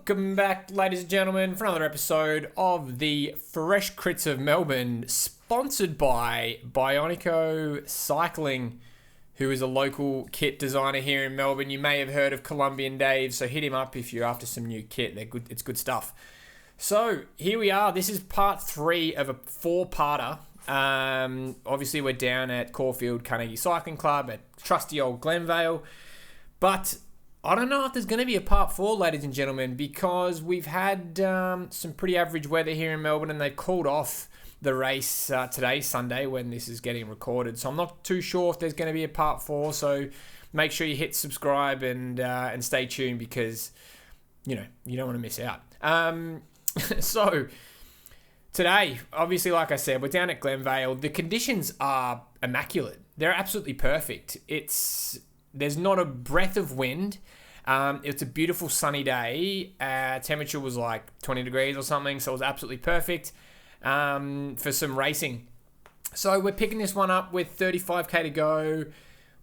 Welcome back, ladies and gentlemen, for another episode of the Fresh Crits of Melbourne, sponsored by Bionico Cycling, who is a local kit designer here in Melbourne. You may have heard of Colombian Dave, so hit him up if you're after some new kit. They're good. It's good stuff. So here we are. This is part 3 of a 4-parter. Obviously, we're down at Caufield Carnegie Cycling Club at trusty old Glenvale, but I don't know if there's going to be a part 4, ladies and gentlemen, because we've had some pretty average weather here in Melbourne, and they've called off the race today, Sunday, when this is getting recorded. So I'm not too sure if there's going to be a part 4. So make sure you hit subscribe and stay tuned, because you don't want to miss out. So today, obviously, like I said, we're down at Glenvale. The conditions are immaculate. They're absolutely perfect. There's not a breath of wind. It's a beautiful sunny day. Temperature was like 20 degrees or something, so it was absolutely perfect for some racing. So we're picking this one up with 35k to go.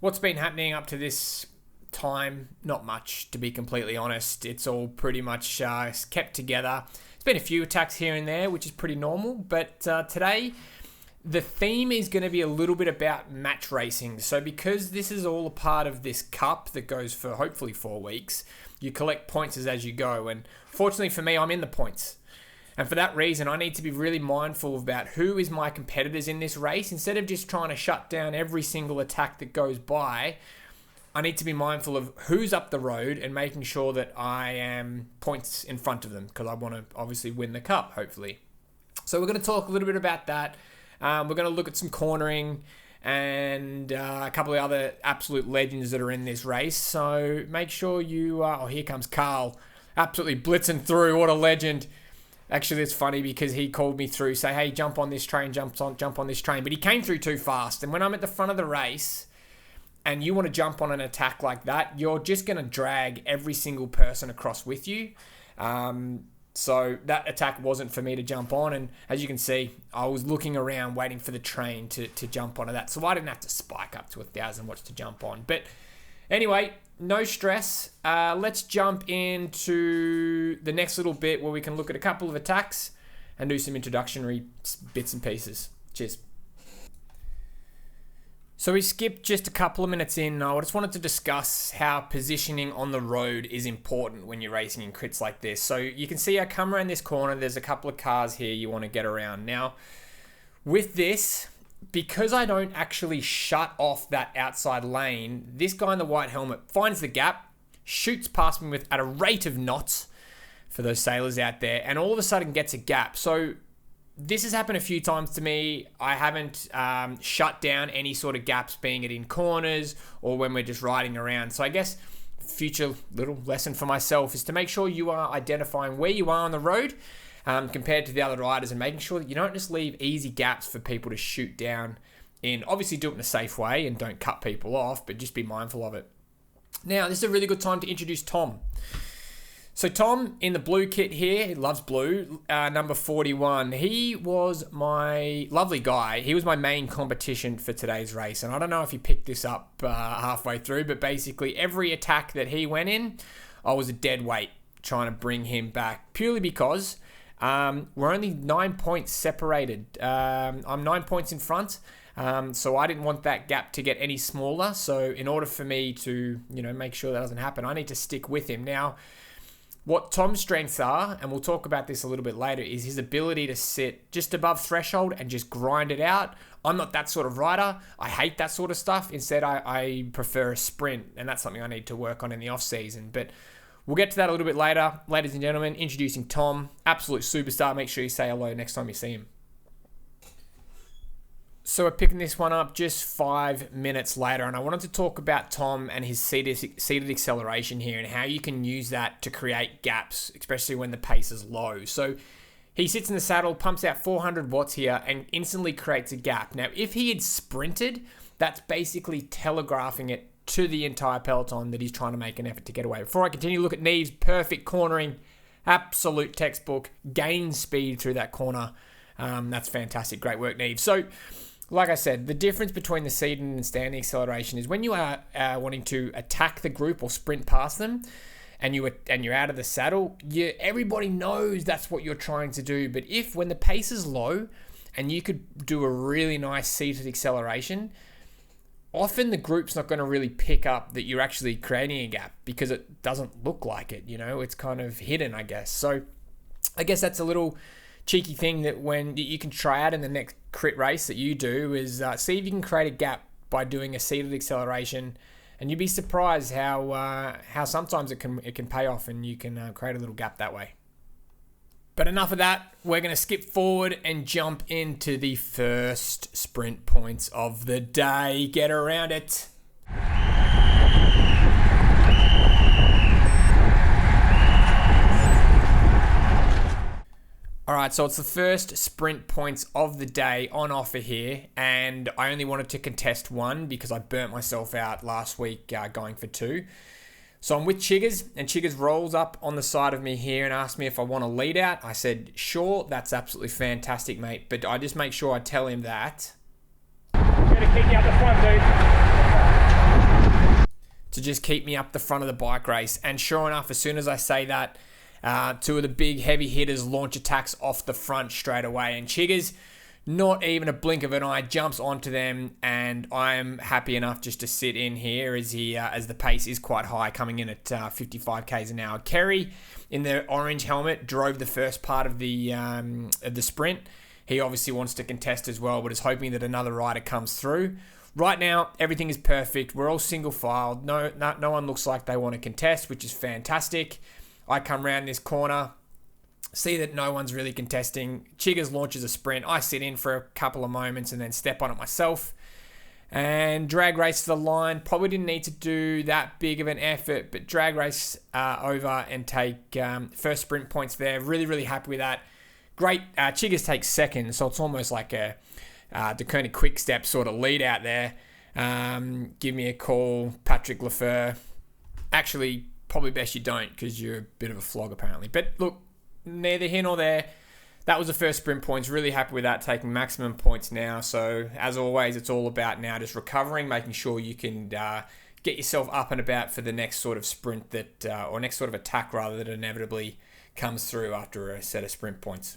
What's been happening up to this time? Not much, to be completely honest. It's all pretty much kept together. There's been a few attacks here and there, which is pretty normal, but today the theme is going to be a little bit about match racing. So because this is all a part of this cup that goes for hopefully 4 weeks, you collect points as you go. And fortunately for me, I'm in the points. And for that reason, I need to be really mindful about who is my competitors in this race. Instead of just trying to shut down every single attack that goes by, I need to be mindful of who's up the road and making sure that I am points in front of them, because I want to obviously win the cup, hopefully. So we're going to talk a little bit about that. We're going to look at some cornering and a couple of other absolute legends that are in this race. So make sure you... here comes Carl, absolutely blitzing through. What a legend. Actually, it's funny because he called me through, say, hey, jump on this train, jump on this train. But he came through too fast. And when I'm at the front of the race and you want to jump on an attack like that, you're just going to drag every single person across with you. So that attack wasn't for me to jump on. And as you can see, I was looking around waiting for the train to jump onto that. So I didn't have to spike up to 1,000 watts to jump on. But anyway, no stress. Let's jump into the next little bit where we can look at a couple of attacks and do some introductory bits and pieces. Cheers. So we skipped just a couple of minutes in. I just wanted to discuss how positioning on the road is important when you're racing in crits like this. So you can see I come around this corner. There's a couple of cars here you want to get around. Now, with this, because I don't actually shut off that outside lane, this guy in the white helmet finds the gap, shoots past me at a rate of knots for those sailors out there, and all of a sudden gets a gap. So this has happened a few times to me. I haven't shut down any sort of gaps, being it in corners or when we're just riding around. So I guess future little lesson for myself is to make sure you are identifying where you are on the road compared to the other riders, and making sure that you don't just leave easy gaps for people to shoot down in. Obviously do it in a safe way and don't cut people off, but just be mindful of it. Now, this is a really good time to introduce Tom. So Tom in the blue kit here, he loves blue, number 41. He was my lovely guy. He was my main competition for today's race. And I don't know if he picked this up halfway through, but basically every attack that he went in, I was a dead weight trying to bring him back, purely because we're only 9 points separated. I'm 9 points in front. So I didn't want that gap to get any smaller. So in order for me to, make sure that doesn't happen, I need to stick with him. Now, what Tom's strengths are, and we'll talk about this a little bit later, is his ability to sit just above threshold and just grind it out. I'm not that sort of rider. I hate that sort of stuff. Instead, I prefer a sprint, and that's something I need to work on in the off-season. But we'll get to that a little bit later. Ladies and gentlemen, introducing Tom, absolute superstar. Make sure you say hello next time you see him. So we're picking this one up just 5 minutes later, and I wanted to talk about Tom and his seated acceleration here and how you can use that to create gaps, especially when the pace is low. So he sits in the saddle, pumps out 400 watts here, and instantly creates a gap. Now, if he had sprinted, that's basically telegraphing it to the entire peloton that he's trying to make an effort to get away. Before I continue, look at Neve's perfect cornering, absolute textbook, gain speed through that corner. That's fantastic. Great work, Neve. So, like I said, the difference between the seated and standing acceleration is when you are wanting to attack the group or sprint past them, and you're out of the saddle, everybody knows that's what you're trying to do. But when the pace is low and you could do a really nice seated acceleration, often the group's not going to really pick up that you're actually creating a gap because it doesn't look like it, it's kind of hidden, I guess. So I guess that's a little cheeky thing that you can try out in the next crit race that you do is see if you can create a gap by doing a seated acceleration, and you'd be surprised how sometimes it can pay off and you can create a little gap that way. But enough of that. We're going to skip forward and jump into the first sprint points of the day. Get around it. All right, so it's the first sprint points of the day on offer here, and I only wanted to contest one because I burnt myself out last week going for two. So I'm with Chiggers, and Chiggers rolls up on the side of me here and asks me if I want to lead out. I said, sure, that's absolutely fantastic, mate. But I just make sure I tell him that. I'm going to keep you up the front, dude. To just keep me up the front of the bike race. And sure enough, as soon as I say that, two of the big heavy hitters launch attacks off the front straight away. And Chiggers, not even a blink of an eye, jumps onto them, and I'm happy enough just to sit in here as the pace is quite high, coming in at 55 k's an hour. Kerry, in the orange helmet, drove the first part of the sprint. He obviously wants to contest as well, but is hoping that another rider comes through. Right now, everything is perfect. We're all single filed. No one looks like they want to contest, which is fantastic. I come around this corner, see that no one's really contesting. Chiggers launches a sprint. I sit in for a couple of moments and then step on it myself and drag race to the line. Probably didn't need to do that big of an effort, but drag race over and take first sprint points there. Really, really happy with that. Great. Chiggers takes second, so it's almost like the Koenig quick step sort of lead out there. Give me a call, Patrick Lafleur. Actually, probably best you don't because you're a bit of a flog apparently. But look, neither here nor there. That was the first sprint points. Really happy with that, taking maximum points now. So as always, it's all about now just recovering, making sure you can get yourself up and about for the next sort of sprint or next sort of attack rather, that inevitably comes through after a set of sprint points.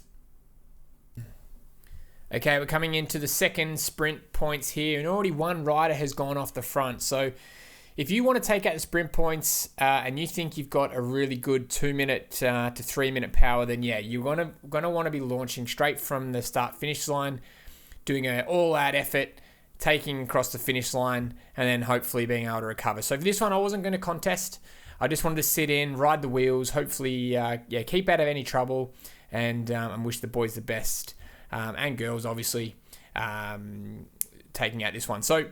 Okay, we're coming into the second sprint points here, and already one rider has gone off the front. So if you want to take out the sprint points and you think you've got a really good 2 minute to 3 minute power, then yeah, you're gonna want to be launching straight from the start finish line, doing an all out effort, taking across the finish line, and then hopefully being able to recover. So for this one, I wasn't going to contest. I just wanted to sit in, ride the wheels, hopefully keep out of any trouble, and wish the boys the best, and girls obviously, taking out this one. So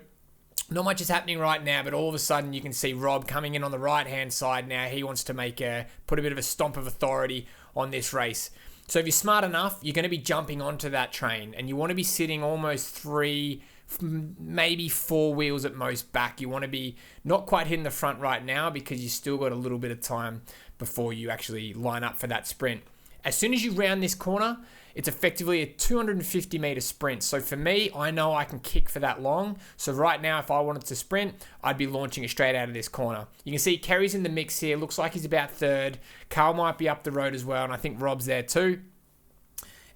not much is happening right now, but all of a sudden you can see Rob coming in on the right-hand side now. He wants to put a bit of a stomp of authority on this race. So if you're smart enough, you're going to be jumping onto that train, and you want to be sitting almost 3, maybe 4 wheels at most back. You want to be not quite hitting the front right now because you still got a little bit of time before you actually line up for that sprint. As soon as you round this corner, it's effectively a 250 meter sprint. So for me, I know I can kick for that long. So right now, if I wanted to sprint, I'd be launching it straight out of this corner. You can see Kerry's in the mix here. Looks like he's about third. Carl might be up the road as well, and I think Rob's there too.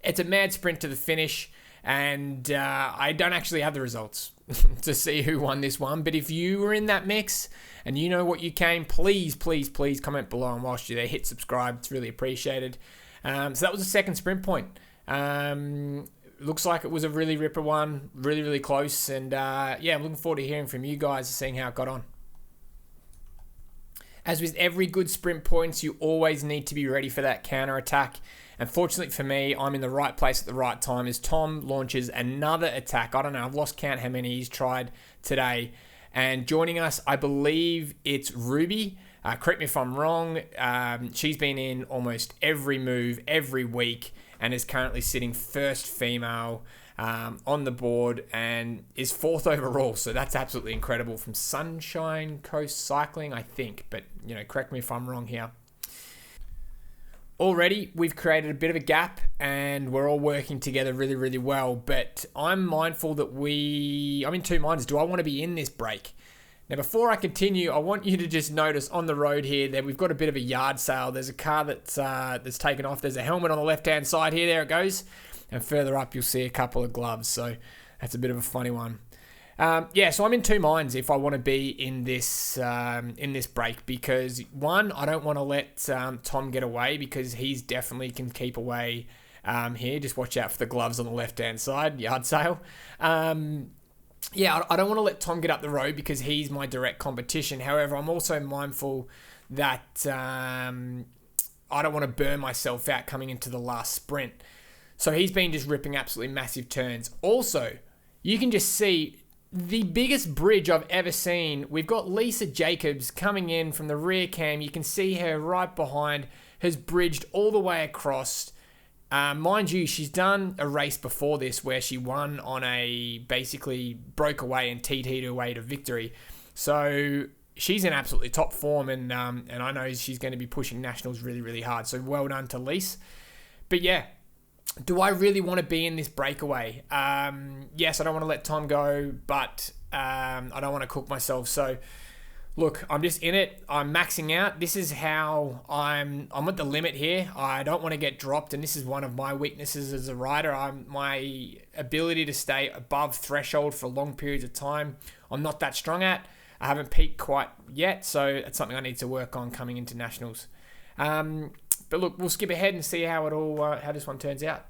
It's a mad sprint to the finish, and I don't actually have the results to see who won this one. But if you were in that mix and you know what you came, please comment below, and whilst you're there, hit subscribe. It's really appreciated. So that was the second sprint point. Looks like it was a really ripper one, really close, and I'm looking forward to hearing from you guys, seeing how it got on. As with every good sprint points, you always need to be ready for that counter attack. And fortunately for me, I'm in the right place at the right time as Tom launches another attack. I don't know, I've lost count how many he's tried today. And joining us, I believe it's Ruby. Correct me if I'm wrong. She's been in almost every move every week and is currently sitting first female on the board and is 4th overall. So that's absolutely incredible, from Sunshine Coast Cycling, I think. But, correct me if I'm wrong here. Already, we've created a bit of a gap and we're all working together really well. But I'm mindful that I'm in two minds. Do I want to be in this break? Now, before I continue, I want you to just notice on the road here that we've got a bit of a yard sale. There's a car that's taken off. There's a helmet on the left-hand side here. There it goes. And further up, you'll see a couple of gloves. So that's a bit of a funny one. So I'm in two minds if I want to be in this break, because one, I don't want to let Tom get away, because he's definitely can keep away here. Just watch out for the gloves on the left-hand side, yard sale. I don't want to let Tom get up the road because he's my direct competition. However, I'm also mindful that I don't want to burn myself out coming into the last sprint. So he's been just ripping absolutely massive turns. Also, you can just see the biggest bridge I've ever seen. We've got Lisa Jacobs coming in from the rear cam. You can see her right behind, has bridged all the way across. Mind you, she's done a race before this where she won on basically broke away and TT'd her way to victory. So she's in absolutely top form, and I know she's going to be pushing nationals really, really hard. So well done to Lise. But yeah, do I really want to be in this breakaway? Yes, I don't want to let Tom go, but I don't want to cook myself. So look, I'm just in it. I'm maxing out. This is how I'm at the limit here. I don't want to get dropped, and this is one of my weaknesses as a rider. My ability to stay above threshold for long periods of time, I'm not that strong at. I haven't peaked quite yet, so it's something I need to work on coming into nationals. But look, we'll skip ahead and see how this one turns out.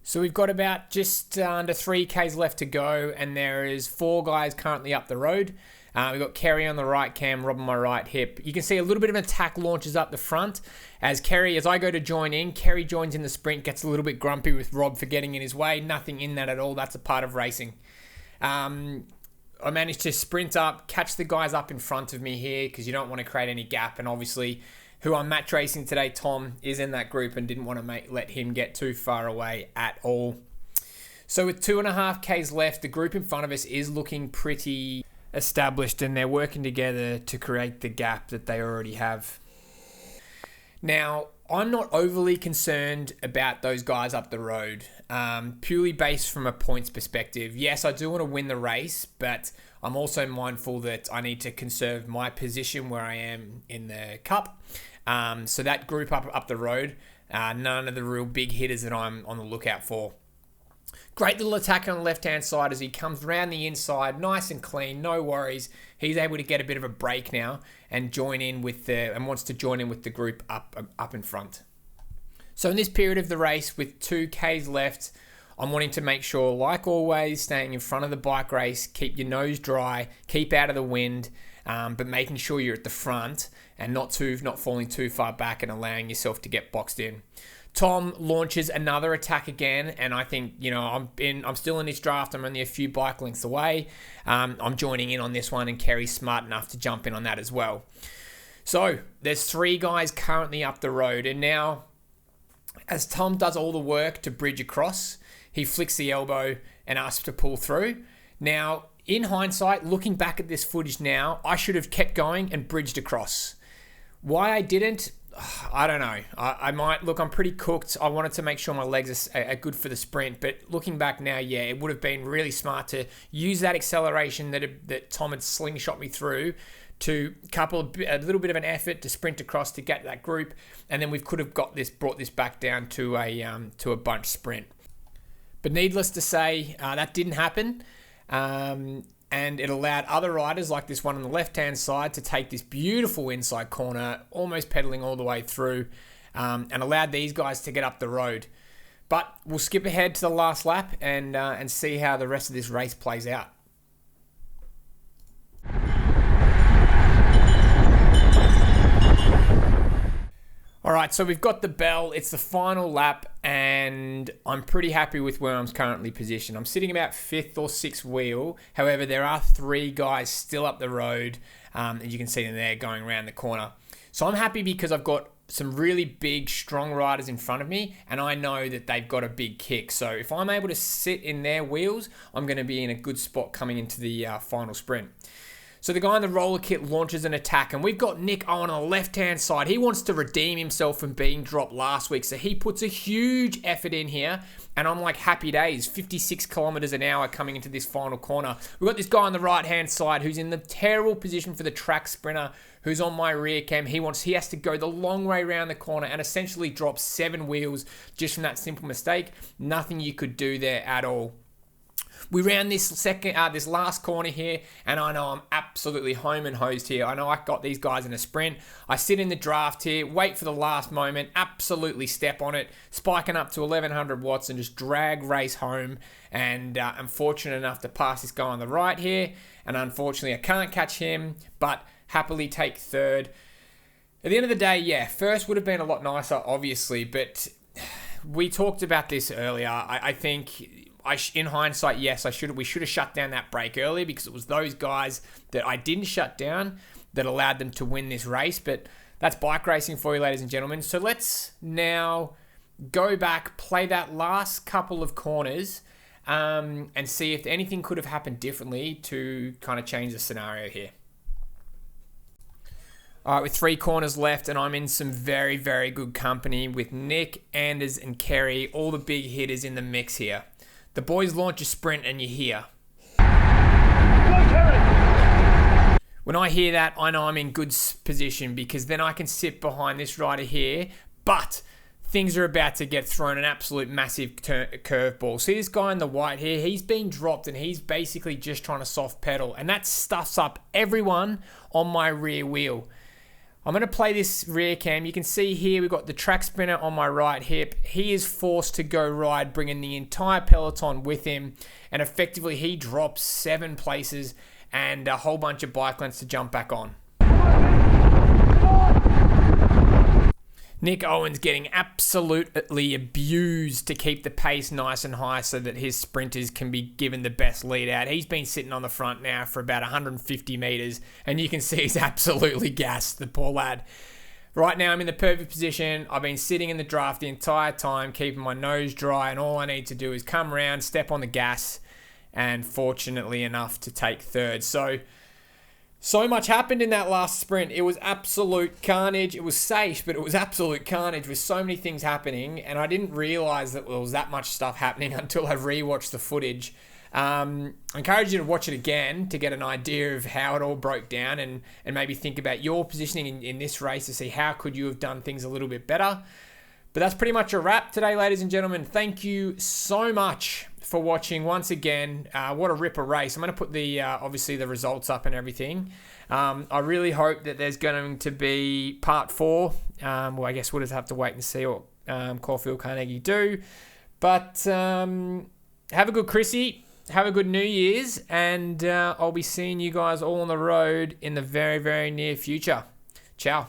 So we've got about just under 3Ks left to go, and there is 4 guys currently up the road. We've got Kerry on the right cam, Rob on my right hip. You can see a little bit of an attack launches up the front. As I go to join in, Kerry joins in the sprint, gets a little bit grumpy with Rob for getting in his way. Nothing in that at all. That's a part of racing. I managed to sprint up, catch the guys up in front of me here, because you don't want to create any gap. And obviously, who I'm match racing today, Tom, is in that group, and didn't want to let him get too far away at all. So with 2.5Ks left, the group in front of us is looking pretty established, and they're working together to create the gap that they already have. Now, I'm not overly concerned about those guys up the road, purely based from a points perspective. Yes, I do want to win the race, but I'm also mindful that I need to conserve my position where I am in the cup. So that group up the road, none of the real big hitters that I'm on the lookout for. Great little attack on the left-hand side as he comes round the inside, nice and clean, no worries. He's able to get a bit of a break now and wants to join in with the group up in front. So in this period of the race, with 2Ks left, I'm wanting to make sure, like always, staying in front of the bike race, keep your nose dry, keep out of the wind, but making sure you're at the front and not falling too far back and allowing yourself to get boxed in. Tom launches another attack again, and I think, I'm still in this draft. I'm only a few bike lengths away. I'm joining in on this one, and Kerry's smart enough to jump in on that as well. So there's 3 guys currently up the road, and now as Tom does all the work to bridge across, he flicks the elbow and asks to pull through. Now, in hindsight, looking back at this footage now, I should have kept going and bridged across. Why I didn't, I don't know. I might look. I'm pretty cooked. I wanted to make sure my legs are good for the sprint. But looking back now, yeah, it would have been really smart to use that acceleration that Tom had slingshot me through to a little bit of an effort to sprint across to get that group, and then we could have brought this back down to a bunch sprint. But needless to say, that didn't happen. And it allowed other riders like this one on the left-hand side to take this beautiful inside corner, almost pedaling all the way through, and allowed these guys to get up the road. But we'll skip ahead to the last lap and see how the rest of this race plays out. All right, so we've got the bell. It's the final lap, and I'm pretty happy with where I'm currently positioned. I'm sitting about 5th or 6th wheel. However, there are 3 guys still up the road, and you can see them there going around the corner. So I'm happy because I've got some really big, strong riders in front of me, and I know that they've got a big kick. So if I'm able to sit in their wheels, I'm going to be in a good spot coming into the final sprint. So the guy in the roller kit launches an attack, and we've got Nick Owen on the left-hand side. He wants to redeem himself from being dropped last week, so he puts a huge effort in here, and I'm like, happy days, 56 kilometers an hour coming into this final corner. We've got this guy on the right-hand side who's in the terrible position for the track sprinter, who's on my rear cam. He has to go the long way around the corner and essentially drop 7 wheels just from that simple mistake. Nothing you could do there at all. We ran this last corner here, and I know I'm absolutely home and hosed here. I know I got these guys in a sprint. I sit in the draft here, wait for the last moment, absolutely step on it, spiking up to 1100 watts and just drag race home. And I'm fortunate enough to pass this guy on the right here, and unfortunately I can't catch him, but happily take third. At the end of the day, yeah, first would have been a lot nicer, obviously, but we talked about this earlier. I think in hindsight, yes, we should have shut down that break earlier, because it was those guys that I didn't shut down that allowed them to win this race. But that's bike racing for you, ladies and gentlemen. So let's now go back, play that last couple of corners, and see if anything could have happened differently to kind of change the scenario here. All right, with 3 corners left, and I'm in some very, very good company with Nick, Anders, and Kerry, all the big hitters in the mix here. The boys launch a sprint, and you hear. When I hear that, I know I'm in good position, because then I can sit behind this rider here, but things are about to get thrown an absolute massive curveball. See this guy in the white here? He's been dropped, and he's basically just trying to soft pedal, and that stuffs up everyone on my rear wheel. I'm going to play this rear cam. You can see here we've got the track sprinter on my right hip. He is forced to go ride, bringing the entire peloton with him, and effectively he drops 7 places and a whole bunch of bike lengths to jump back on. Nick Owen's getting absolutely abused to keep the pace nice and high so that his sprinters can be given the best lead out. He's been sitting on the front now for about 150 meters, and you can see he's absolutely gassed, the poor lad. Right now I'm in the perfect position. I've been sitting in the draft the entire time, keeping my nose dry, and all I need to do is come around, step on the gas, and fortunately enough to take third. So much happened in that last sprint. It was absolute carnage. It was safe, but it was absolute carnage with so many things happening. And I didn't realize that there was that much stuff happening until I rewatched the footage. I encourage you to watch it again to get an idea of how it all broke down, and maybe think about your positioning in this race to see how could you have done things a little bit better. But that's pretty much a wrap today, ladies and gentlemen. Thank you so much for watching once again. What a ripper race. I'm going to put the obviously the results up and everything. I really hope that there's going to be part 4. Well, I guess we'll just have to wait and see what Caufield Carnegie do. But have a good Chrissy. Have a good New Year's. And I'll be seeing you guys all on the road in the very, very near future. Ciao.